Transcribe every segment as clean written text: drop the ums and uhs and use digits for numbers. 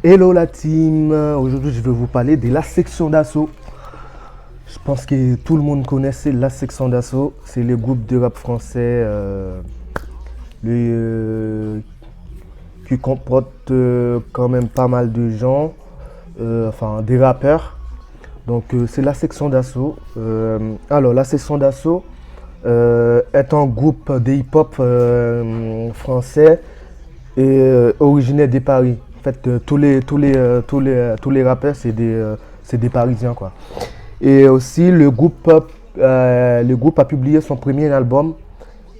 Hello la team, aujourd'hui je vais vous parler de la section d'assaut. Je pense que tout le monde connaissait la section d'assaut. C'est le groupe de rap français le, qui comporte quand même pas mal de gens, enfin des rappeurs. Donc c'est la section d'assaut. Alors la section d'assaut est un groupe de hip-hop français et originaire de Paris. En fait, tous les rappeurs, c'est des Parisiens, quoi. Et aussi, le groupe a publié son premier album,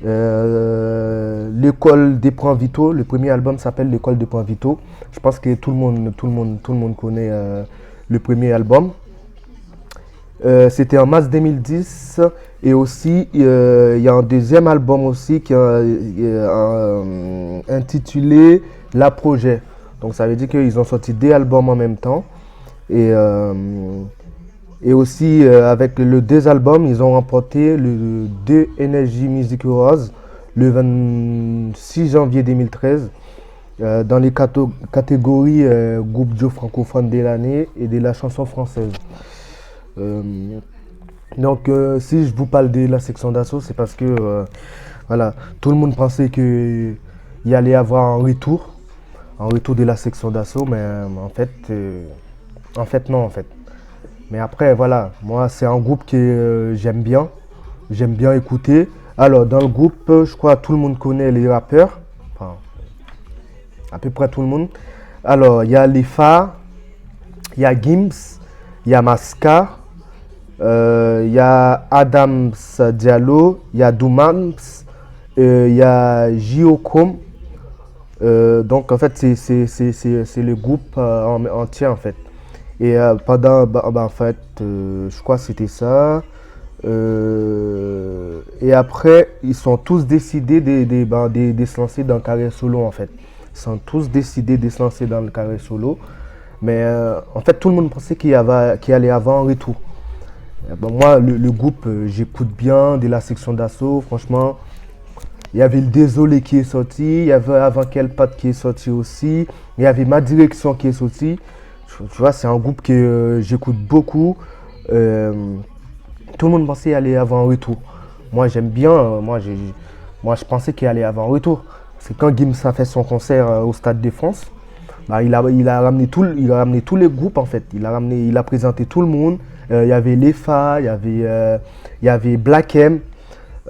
L'école des points vitaux. Le premier album s'appelle L'école des points vitaux. Je pense que tout le monde connaît le premier album. C'était en mars 2010. Et aussi, il y a un deuxième album aussi qui est intitulé La Projet. Donc ça veut dire qu'ils ont sorti deux albums en même temps. Et, euh, et aussi, avec les deux albums, ils ont remporté le 2 Energy Music Awards le 26 janvier 2013 dans les catégories groupe Joe francophone de l'année et de la chanson française. Euh, si je vous parle de la section d'assaut, c'est parce que voilà, tout le monde pensait qu'il y allait avoir un retour de la section d'assaut, mais en fait non en fait. Mais après voilà, moi c'est un groupe que j'aime bien écouter. Alors dans le groupe, je crois que tout le monde connaît les rappeurs, enfin à peu près tout le monde. Alors il y a Lefa, il y a Gims, il y a Maska. Il y a Adams Diallo, il y a Doumans, il y a Giokom. Donc en fait c'est le groupe entier en fait. Et en fait je crois que c'était ça. Et après ils sont tous décidés de se lancer dans le carrière solo en fait. Ils sont tous décidés de se lancer dans le carrière solo. Mais en fait tout le monde pensait qu'il allait avoir un retour. Bon, moi, le groupe, j'écoute bien de la section d'assaut. Franchement, il y avait le Désolé qui est sorti. Il y avait Avant Quelle Patte qui est sorti aussi. Il y avait Ma Direction qui est sorti. Tu vois, c'est un groupe que j'écoute beaucoup. Tout le monde pensait aller avoir un retour. Moi, j'aime bien. Moi, je pensais qu'il allait avoir un retour. C'est quand Gims a fait son concert au Stade de France. Bah, il a ramené il a ramené tous les groupes en fait. Il a présenté tout le monde. Il y avait Lefa, il y avait Black M,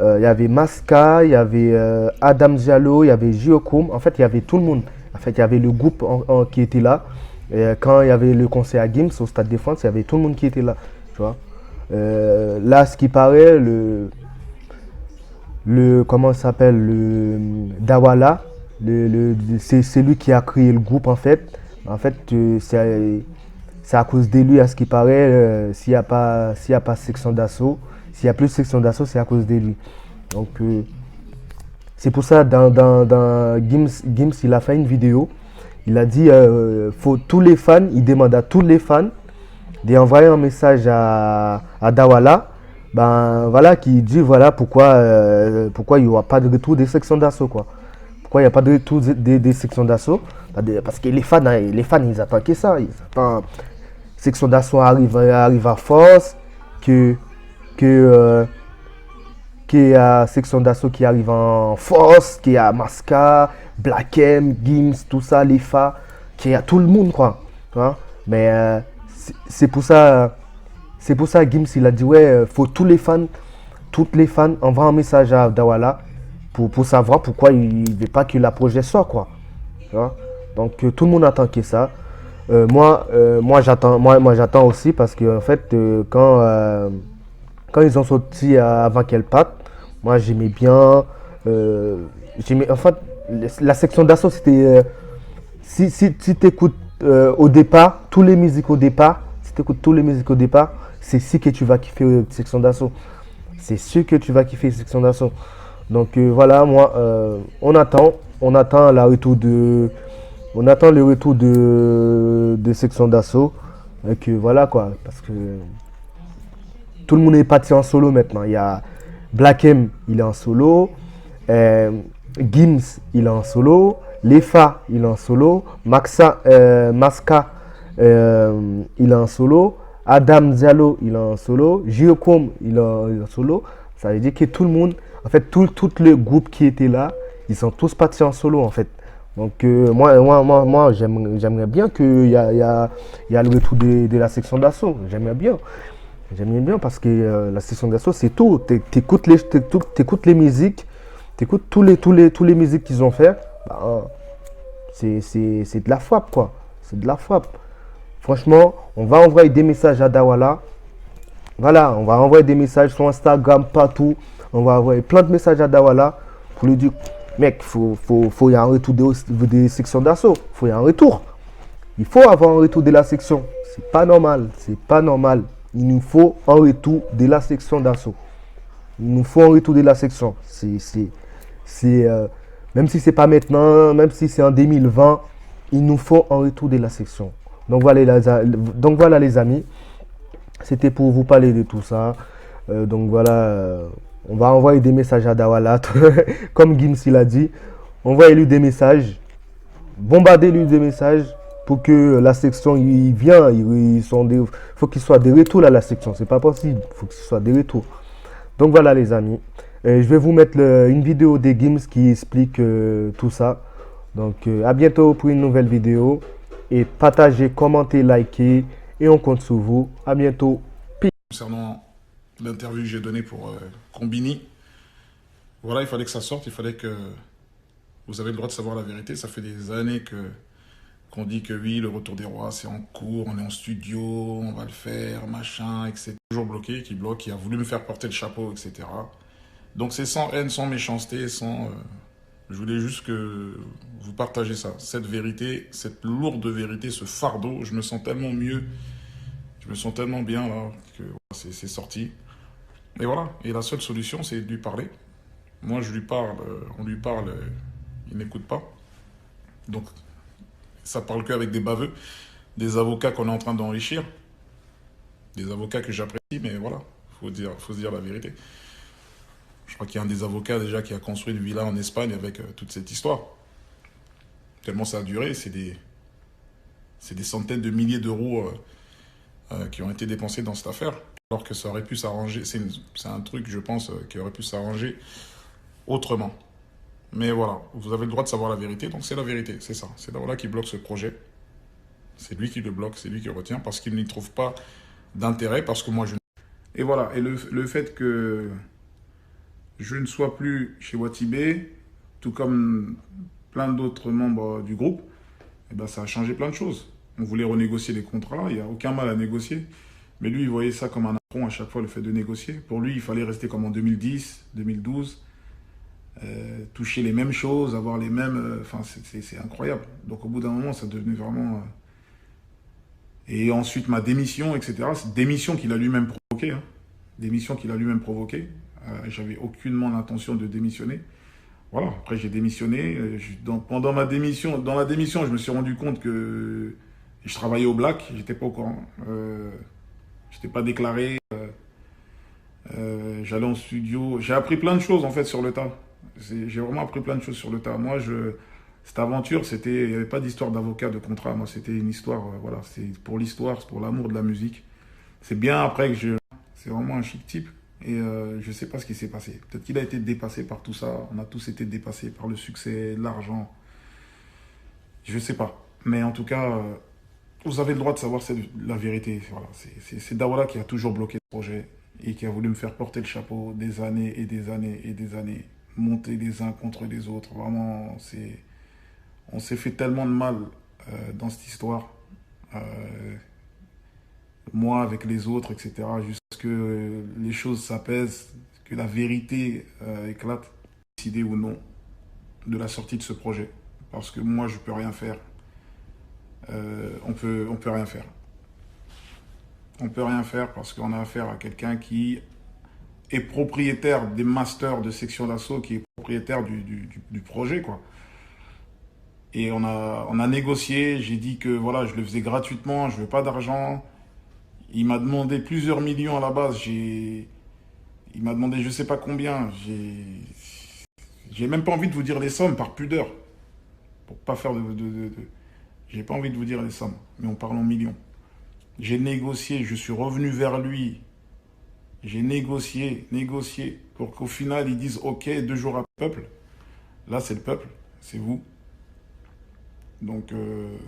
il y avait Maska, il y avait Adam Diallo, il y avait Giokom. En fait, il y avait tout le monde. En fait, il y avait le groupe qui était là. Et quand il y avait le concert à Gims au Stade de France, il y avait tout le monde qui était là. Tu vois. Là, ce qui paraît, comment ça s'appelle, le Dawala, c'est lui qui a créé le groupe en fait. En fait, c'est à cause de lui, à ce qui paraît, s'il n'y a pas section d'assaut, s'il n'y a plus de section d'assaut, c'est à cause de lui. Donc, c'est pour ça, dans Gims, il a fait une vidéo. Il a dit, faut tous les fans, il demande à tous les fans d'envoyer un message à Dawala, ben voilà, qui dit voilà pourquoi il n'y aura pas de retour des sections d'assaut, quoi. Pourquoi il n'y a pas de retour des sections d'assaut? Parce que les fans, ils attendent que ça. Ils attendent section d'assaut arrive à force, que y a section d'assaut qui arrive en force, qu'il y a Maska, Black M, Gims, tout ça, Lefa, qu'il y a tout le monde, quoi. Tu vois. Mais c'est pour ça Gims il a dit ouais, faut toutes les fans envoient un message à Dawala pour savoir pourquoi il ne veut pas que la projet sorte, quoi. Tu vois. Donc tout le monde attend que ça. Moi j'attends aussi parce que en fait quand ils ont sorti Avant Quelle Patte, moi j'aimais bien. En fait, la section d'assaut c'était si tu écoutes au départ tous les musiques au départ, si tu écoutes tous les musiques au départ, c'est sûr que tu vas kiffer section d'assaut. C'est sûr que tu vas kiffer section d'assaut. Donc voilà, moi on attend on attend le retour de section d'assaut. Et que voilà quoi, parce que tout le monde est parti en solo maintenant. Il y a Black M, il est en solo. Gims, il est en solo. Lefa, il est en solo. Maska, il est en solo. Adam Diallo, il est en solo. Giocom, il est en solo. Ça veut dire que tout le monde, en fait, tout le groupe qui était là, ils sont tous partis en solo, en fait. Donc, moi j'aimerais bien qu'il y a le retour de la section d'assaut. J'aimerais bien. J'aime bien parce que la section d'assaut, c'est tout. T'écoutes les musiques, t'écoutes tous les musiques qu'ils ont fait. Bah, c'est de la frappe, quoi. C'est de la frappe. Franchement, on va envoyer des messages à Dawala. Voilà, on va envoyer des messages sur Instagram, partout. On va envoyer plein de messages à Dawala pour lui dire, mec, faut y avoir un retour des sections d'assaut. Faut y avoir un retour. Il faut avoir un retour de la section. C'est pas normal. C'est pas normal. Il nous faut un retour de la section d'assaut. Il nous faut un retour de la section. Même si c'est pas maintenant, même si c'est en 2020, il nous faut un retour de la section. Donc voilà les amis. C'était pour vous parler de tout ça. Donc voilà, on va envoyer des messages à Dawala, comme Gims il a dit. Envoyez-lui des messages, bombardez-lui des messages pour que la section il vient. Faut qu'il soit des retours à la section. C'est pas possible. Faut qu'il soit des retours. Donc voilà les amis. Je vais vous mettre une vidéo des Gims qui explique tout ça. Donc à bientôt pour une nouvelle vidéo. Et partagez, commentez, likez. Et on compte sur vous. À bientôt. Concernant l'interview que j'ai donnée pour Combini, voilà, il fallait que ça sorte, il fallait que vous avez le droit de savoir la vérité. Ça fait des années qu'on dit que oui, le retour des rois, c'est en cours, on est en studio, on va le faire, machin, etc. Toujours bloqué, qui bloque, qui a voulu me faire porter le chapeau, etc. Donc c'est sans haine, sans méchanceté, je voulais juste que vous partagez ça, cette vérité, cette lourde vérité, ce fardeau. Je me sens tellement mieux, je me sens tellement bien là, que voilà, c'est sorti. Et voilà, et la seule solution, c'est de lui parler. Moi, je lui parle, on lui parle, il n'écoute pas. Donc, ça parle qu'avec des baveux, des avocats qu'on est en train d'enrichir, des avocats que j'apprécie, mais voilà, faut se dire la vérité. Je crois qu'il y a un des avocats déjà qui a construit une villa en Espagne avec toute cette histoire. Tellement ça a duré, c'est des centaines de milliers d'euros qui ont été dépensés dans cette affaire. Alors que ça aurait pu s'arranger, c'est un truc, je pense, qui aurait pu s'arranger autrement. Mais voilà, vous avez le droit de savoir la vérité, donc c'est la vérité, c'est ça. C'est Dawala qui bloque ce projet. C'est lui qui le bloque, c'est lui qui le retient, parce qu'il n'y trouve pas d'intérêt, parce que moi je... Et voilà, et le fait que je ne sois plus chez Watibé, tout comme plein d'autres membres du groupe, eh ben, ça a changé plein de choses. On voulait renégocier les contrats, il n'y a aucun mal à négocier. Mais lui, il voyait ça comme un affront à chaque fois, le fait de négocier. Pour lui, il fallait rester comme en 2010, 2012, toucher les mêmes choses, avoir les mêmes... Enfin, c'est incroyable. Donc au bout d'un moment, ça devenait vraiment... Et ensuite, ma démission, etc. C'est démission qu'il a lui-même provoquée. Hein. Démission qu'il a lui-même provoquée. J'avais aucunement l'intention de démissionner. Voilà, après j'ai démissionné. Pendant ma démission, dans la démission, je me suis rendu compte que je travaillais au black, j'étais pas au courant. J'étais pas déclaré. J'allais en studio. J'ai appris plein de choses en fait sur le tas. J'ai vraiment appris plein de choses sur le tas. Moi, cette aventure, il n'y avait pas d'histoire d'avocat, de contrat. Moi, c'était une histoire, voilà, c'est pour l'histoire, c'est pour l'amour de la musique. C'est bien après que c'est vraiment un chic type. Et je ne sais pas ce qui s'est passé. Peut-être qu'il a été dépassé par tout ça. On a tous été dépassés par le succès, l'argent. Je ne sais pas. Mais en tout cas, vous avez le droit de savoir la vérité. Voilà. C'est Dawala qui a toujours bloqué le projet et qui a voulu me faire porter le chapeau des années et des années et des années. Monter les uns contre les autres. Vraiment, on s'est fait tellement de mal dans cette histoire. Moi avec les autres, etc. Jusqu'à ce que les choses s'apaisent, que la vérité éclate, décider ou non de la sortie de ce projet. Parce que moi, je ne peux rien faire. On peut rien faire. On ne peut rien faire parce qu'on a affaire à quelqu'un qui est propriétaire des masters de section d'assaut, qui est propriétaire du projet, quoi. Et on a négocié, j'ai dit que voilà, je le faisais gratuitement, je ne veux pas d'argent. Il m'a demandé plusieurs millions à la base. Il m'a demandé je ne sais pas combien. J'ai même pas envie de vous dire les sommes par pudeur. pour pas faire j'ai pas envie de vous dire les sommes, mais on parle en millions. J'ai négocié, je suis revenu vers lui. J'ai négocié, pour qu'au final, ils disent OK, 2 jours après le peuple. Là, c'est le peuple, c'est vous. Donc,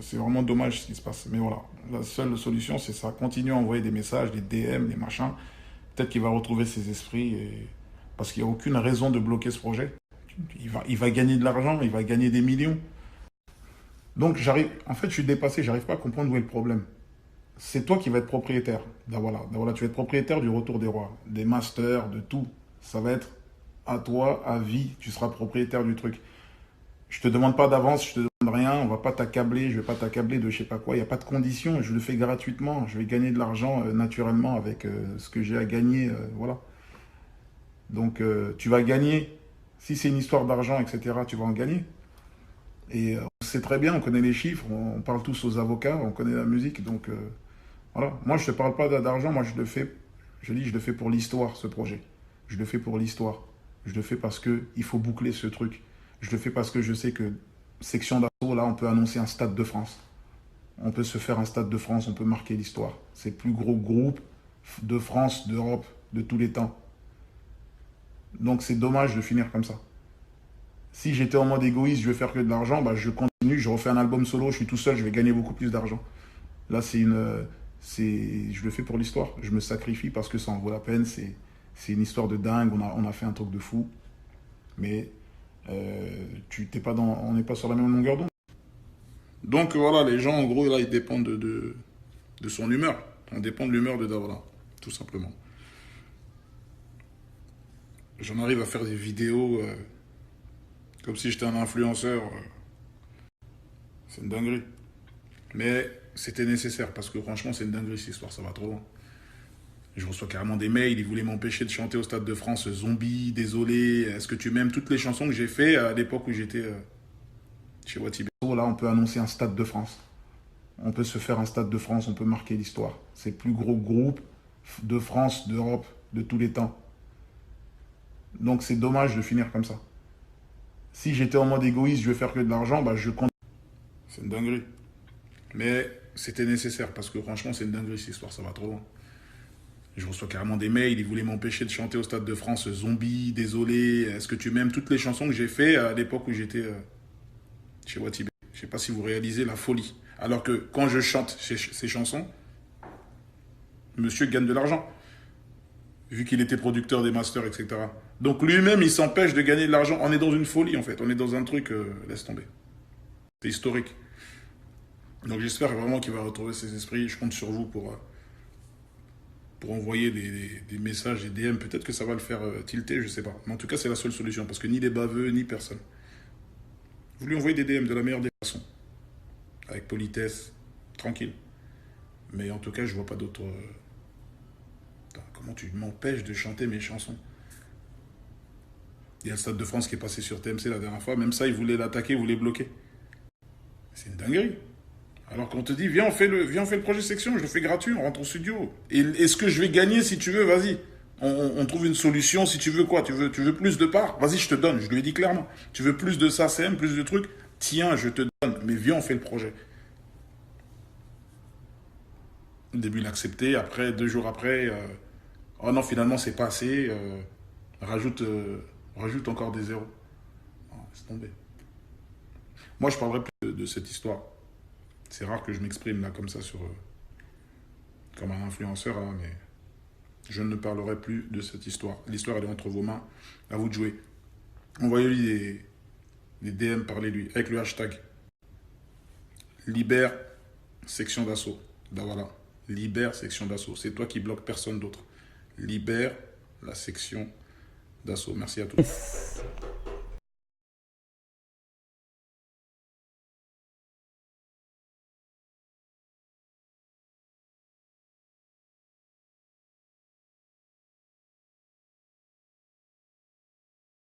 c'est vraiment dommage ce qui se passe. Mais voilà, la seule solution, c'est ça. Continuer à envoyer des messages, des DM, des machins. Peut-être qu'il va retrouver ses esprits. Parce qu'il n'y a aucune raison de bloquer ce projet. Il va gagner de l'argent, il va gagner des millions. Donc, en fait, je suis dépassé, j'arrive pas à comprendre où est le problème. C'est toi qui vas être propriétaire d'Awala. Tu vas être propriétaire du Retour des Rois, des masters, de tout. Ça va être à toi, à vie. Tu seras propriétaire du truc. Je te demande pas d'avance, je te demande rien. On va pas t'accabler, je vais pas t'accabler de je sais pas quoi. Il n'y a pas de conditions. Je le fais gratuitement. Je vais gagner de l'argent naturellement avec ce que j'ai à gagner. Voilà. Donc tu vas gagner. Si c'est une histoire d'argent, etc., tu vas en gagner. Et on sait très bien, on connaît les chiffres, on parle tous aux avocats, on connaît la musique, donc voilà. Moi, je ne te parle pas d'argent, moi, je le fais pour l'histoire, ce projet. Je le fais pour l'histoire. Je le fais parce qu'il faut boucler ce truc. Je le fais parce que je sais que section d'assaut, là, on peut annoncer un stade de France. On peut se faire un stade de France, on peut marquer l'histoire. C'est le plus gros groupe de France, d'Europe, de tous les temps. Donc, c'est dommage de finir comme ça. Si j'étais en mode égoïste, je vais faire que de l'argent, bah, je continue, je refais un album solo, je suis tout seul, je vais gagner beaucoup plus d'argent. Là, je le fais pour l'histoire. Je me sacrifie parce que ça en vaut la peine. C'est une histoire de dingue. On a fait un truc de fou. Mais on n'est pas sur la même longueur d'onde. Donc voilà, les gens, en gros, là, ils dépendent de son humeur. On dépend de l'humeur de Davala, tout simplement. J'en arrive à faire des vidéos comme si j'étais un influenceur. C'est une dinguerie. Mais c'était nécessaire parce que franchement, c'est une dinguerie cette histoire, ça va trop loin. Je reçois carrément des mails, ils voulaient m'empêcher de chanter au Stade de France, Zombie, désolé, est-ce que tu m'aimes? Toutes les chansons que j'ai fait à l'époque où j'étais chez Watibé. Là, on peut annoncer un Stade de France. On peut se faire un Stade de France, on peut marquer l'histoire. C'est le plus gros groupe de France, d'Europe, de tous les temps. Donc c'est dommage de finir comme ça. Si j'étais en mode égoïste, je vais faire que de l'argent, bah je compte. C'est une dinguerie. Mais c'était nécessaire parce que franchement, c'est une dinguerie cette histoire, ça va trop loin. Je reçois carrément des mails, ils voulaient m'empêcher de chanter au Stade de France, Zombie, désolé, est-ce que tu m'aimes? Toutes les chansons que j'ai fait à l'époque où j'étais chez Watibé. Je ne sais pas si vous réalisez la folie. Alors que quand je chante ces chansons, monsieur gagne de l'argent, vu qu'il était producteur des masters, etc. Donc lui-même, il s'empêche de gagner de l'argent. On est dans une folie, en fait. On est dans un truc, laisse tomber. C'est historique. Donc j'espère vraiment qu'il va retrouver ses esprits. Je compte sur vous pour envoyer des messages, des DM. Peut-être que ça va le faire tilter, je sais pas. Mais en tout cas, c'est la seule solution. Parce que ni les baveux, ni personne. Vous lui envoyez des DM de la meilleure des façons. Avec politesse, tranquille. Mais en tout cas, je vois pas d'autre... Comment tu m'empêches de chanter mes chansons? Il y a le Stade de France qui est passé sur TMC la dernière fois. Même ça, ils voulaient l'attaquer, ils voulaient bloquer. C'est une dinguerie. Alors qu'on te dit, viens, on fait le projet section, je le fais gratuit, on rentre au studio. Et ce que je vais gagner, si tu veux, vas-y. On trouve une solution, si tu veux quoi, tu veux plus de parts, vas-y, je te donne, je lui ai dit clairement. Tu veux plus de SACEM, plus de trucs, tiens, je te donne, mais viens, on fait le projet. Au début, il a accepté, après, 2 jours après, oh non, finalement, c'est pas assez, rajoute encore des zéros. Oh, laisse tomber. Moi, je parlerai plus de cette histoire. C'est rare que je m'exprime là comme ça comme un influenceur, hein, mais je ne parlerai plus de cette histoire. L'histoire, elle est entre vos mains. À vous de jouer. Envoyez-lui des DM, parlez-lui avec le hashtag Libère section d'assaut. Ben voilà. Libère section d'assaut. C'est toi qui bloques personne d'autre. Libère la section d'assaut. Merci à tous.